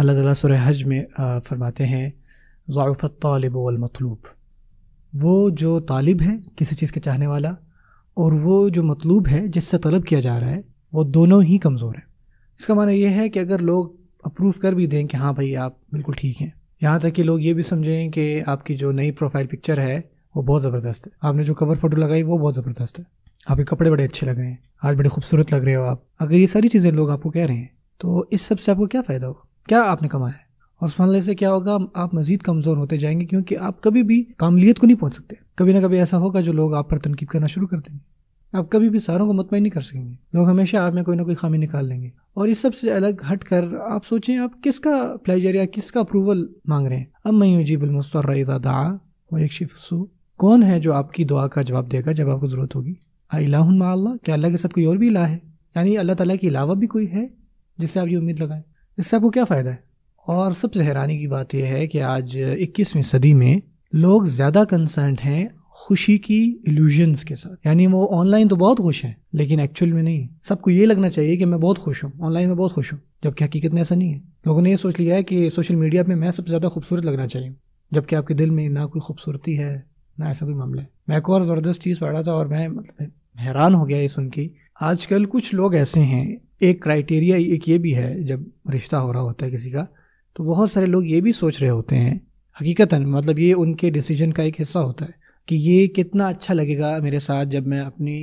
اللہ تعالیٰ سورہ حج میں فرماتے ہیں ضعف الطالب والمطلوب، وہ جو طالب ہے کسی چیز کے چاہنے والا اور وہ جو مطلوب ہے جس سے طلب کیا جا رہا ہے، وہ دونوں ہی کمزور ہیں۔ اس کا معنی یہ ہے کہ اگر لوگ اپروو کر بھی دیں کہ ہاں بھائی آپ بالکل ٹھیک ہیں، یہاں تک کہ لوگ یہ بھی سمجھیں کہ آپ کی جو نئی پروفائل پکچر ہے وہ بہت زبردست ہے، آپ نے جو کور فوٹو لگائی وہ بہت زبردست ہے، آپ کے کپڑے بڑے اچھے لگ رہے ہیں، آج بڑے خوبصورت لگ رہے ہو آپ، اگر یہ ساری چیزیں لوگ آپ کو کہہ رہے ہیں تو اس سب سے آپ کو کیا فائدہ ہوگا؟ کیا آپ نے کمایا ہے؟ اور سبحان اللہ سے کیا ہوگا، آپ مزید کمزور ہوتے جائیں گے، کیونکہ آپ کبھی بھی کاملیت کو نہیں پہنچ سکتے۔ کبھی نہ کبھی ایسا ہوگا جو لوگ آپ پر تنقید کرنا شروع کر دیں گے، آپ کبھی بھی ساروں کو مطمئن نہیں کر سکیں گے، لوگ ہمیشہ آپ میں کوئی نہ کوئی خامی نکال لیں گے۔ اور اس سب سے الگ ہٹ کر آپ سوچیں آپ کس کا پلیجر یا کس کا اپروول مانگ رہے ہیں۔ امن یجیب المضطر اذا دعا ویکشف السوء، کون ہے جو آپ کی دعا کا جواب دے گا جب آپ کو ضرورت ہوگی؟ الہ مع اللہ، کیا اللہ کے ساتھ کوئی اور بھی الہ ہے؟ یعنی اللہ تعالیٰ کے علاوہ بھی کوئی ہے جس سے آپ یہ امید لگائیں؟ اس سے آپ کو کیا فائدہ ہے؟ اور سب سے حیرانی کی بات یہ ہے کہ آج 21ویں صدی میں لوگ زیادہ کنسرنڈ ہیں خوشی کی ایلیوژنز کے ساتھ، یعنی وہ آن لائن تو بہت خوش ہیں لیکن ایکچوئل میں نہیں۔ سب کو یہ لگنا چاہیے کہ میں بہت خوش ہوں، آن لائن میں بہت خوش ہوں، جبکہ حقیقت میں ایسا نہیں ہے۔ لوگوں نے یہ سوچ لیا ہے کہ سوشل میڈیا پہ میں سب سے زیادہ خوبصورت لگنا چاہیے، جبکہ آپ کے دل میں نہ کوئی خوبصورتی ہے نہ ایسا کوئی معاملہ ہے۔ میں ایک اور زبردست چیز پڑھ رہا تھا اور میں حیران ہو گیا یہ سن کے، آج کل کچھ لوگ ایسے ہیں، ایک کرائٹیریا ایک یہ بھی ہے جب رشتہ ہو رہا ہوتا ہے کسی کا، تو بہت سارے لوگ یہ بھی سوچ رہے ہوتے ہیں حقیقتاً، مطلب یہ ان کے ڈیسیجن کا ایک حصہ ہوتا ہے کہ یہ کتنا اچھا لگے گا میرے ساتھ جب میں اپنی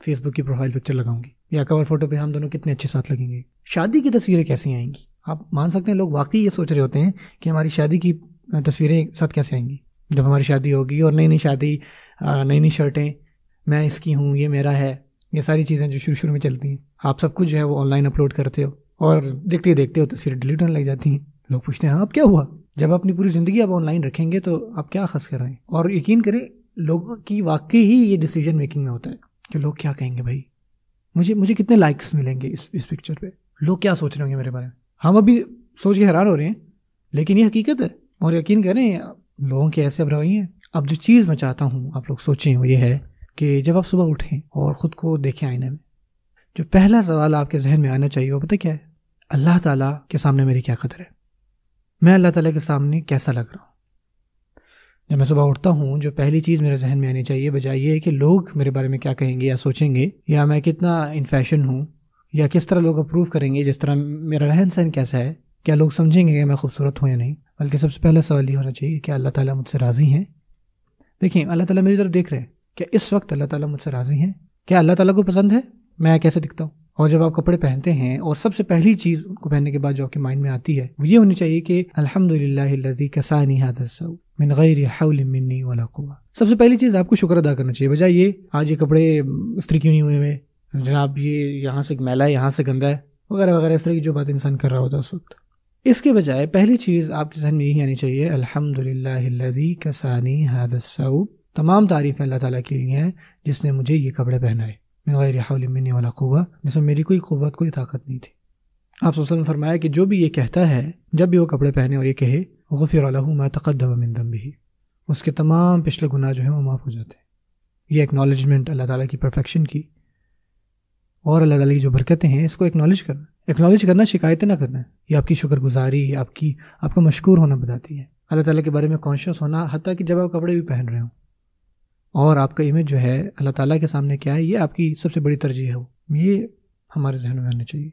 فیس بک کی پروفائل پکچر لگاؤں گی، یا کور فوٹو پہ ہم دونوں کتنے اچھے ساتھ لگیں گے، شادی کی تصویریں کیسی آئیں گی۔ آپ مان سکتے ہیں لوگ واقعی یہ سوچ رہے ہوتے ہیں کہ ہماری شادی کی تصویریں ساتھ کیسے آئیں گی جب ہماری شادی ہوگی، اور نئی نئی شادی، نئی نئی شرٹیں، میں اس کی ہوں، یہ میرا ہے، یہ ساری چیزیں جو شروع میں چلتی ہیں، آپ سب کچھ جو ہے وہ آن لائن اپلوڈ کرتے ہو اور دیکھتے دیکھتے ہو تصویریں ڈیلیٹ ہونے لگ جاتی ہیں۔ لوگ پوچھتے ہیں آپ کیا ہوا؟ جب اپنی پوری زندگی آپ آن لائن رکھیں گے تو آپ کیا خاص کر رہے ہیں؟ اور یقین کریں لوگوں کی واقعی ہی یہ ڈیسیجن میکنگ میں ہوتا ہے کہ لوگ کیا کہیں گے، بھائی مجھے کتنے لائکس ملیں گے اس پکچر پہ، لوگ کیا سوچ رہے ہوں گے میرے بارے میں۔ ہم ابھی سوچ کے حیران ہو رہے ہیں لیکن یہ حقیقت ہے، اور یقین کریں لوگوں کے ایسے اب رویے ہیں۔ اب جو چیز میں چاہتا ہوں آپ لوگ سوچیں وہ یہ ہے کہ جب آپ صبح اٹھیں اور خود کو دیکھیں آئینے میں، جو پہلا سوال آپ کے ذہن میں آنا چاہیے وہ پتہ کیا ہے؟ اللہ تعالیٰ کے سامنے میری کیا قدر ہے، میں اللہ تعالیٰ کے سامنے کیسا لگ رہا ہوں۔ جب میں صبح اٹھتا ہوں جو پہلی چیز میرے ذہن میں آنی چاہیے بجائے یہ کہ لوگ میرے بارے میں کیا کہیں گے یا سوچیں گے، یا میں کتنا ان فیشن ہوں، یا کس طرح لوگ اپروو کریں گے، جس طرح میرا رہن سہن کیسا ہے، کیا لوگ سمجھیں گے کہ میں خوبصورت ہوں یا نہیں، بلکہ سب سے پہلا سوال یہ ہونا چاہیے کہ اللہ تعالیٰ مجھ سے راضی ہیں۔ دیکھیں اللہ تعالیٰ میری طرف دیکھ رہے ہیں، کیا اس وقت اللہ تعالیٰ مجھ سے راضی ہیں؟ کیا اللہ تعالیٰ کو پسند ہے میں کیسے دکھتا ہوں؟ اور جب آپ کپڑے پہنتے ہیں اور سب سے پہلی چیز کو پہننے کے بعد جو آپ کے مائنڈ میں آتی ہے وہ یہ ہونی چاہیے کہ الحمدللہ الذی کسانی ھذا الثوب من غیر حول منی ولا قوہ۔ سب سے پہلی چیز آپ کو شکر ادا کرنا چاہیے، بجائے یہ آج یہ کپڑے استری کیوں نہیں ہوئے ہوئے، جناب یہ یہاں سے میلا ہے، یہاں سے گندا ہے، وغیرہ وغیرہ، اس طرح کی جو بات انسان کر رہا ہوتا ہے اس وقت۔ اس کے بجائے پہلی چیز آپ کے ذہن میں یہی آنی چاہیے الحمدللہ الذی کسانی ھذا الثوب، تمام تعریفیں اللہ تعالیٰ کے لیے ہیں جس نے مجھے یہ کپڑے پہنائے، من غیر حول منی ولا قوہ، جس میں میری کوئی قوت کوئی طاقت نہیں تھی۔ آپ صلی اللہ علیہ وسلم نے فرمایا کہ جو بھی یہ کہتا ہے جب بھی وہ کپڑے پہنے اور یہ کہے غفر لہ ما تقدم من ذنبہ، اس کے تمام پچھلے گناہ جو ہیں وہ معاف ہو جاتے ہیں۔ یہ ایکنالجمنٹ اللہ تعالیٰ کی پرفیکشن کی اور اللہ تعالیٰ کی جو برکتیں ہیں اس کو ایکنالج کرنا، شکایتیں نہ کرنا، یہ آپ کی شکر گزاری، آپ کا مشکور ہونا بتاتی ہے، اللہ تعالیٰ کے بارے میں کانشیس ہونا، حتیٰ کہ جب آپ کپڑے بھی پہن رہے ہوں اور آپ کا امیج جو ہے اللہ تعالیٰ کے سامنے کیا ہے، یہ آپ کی سب سے بڑی ترجیح ہو، یہ ہمارے ذہنوں میں ہونا چاہیے۔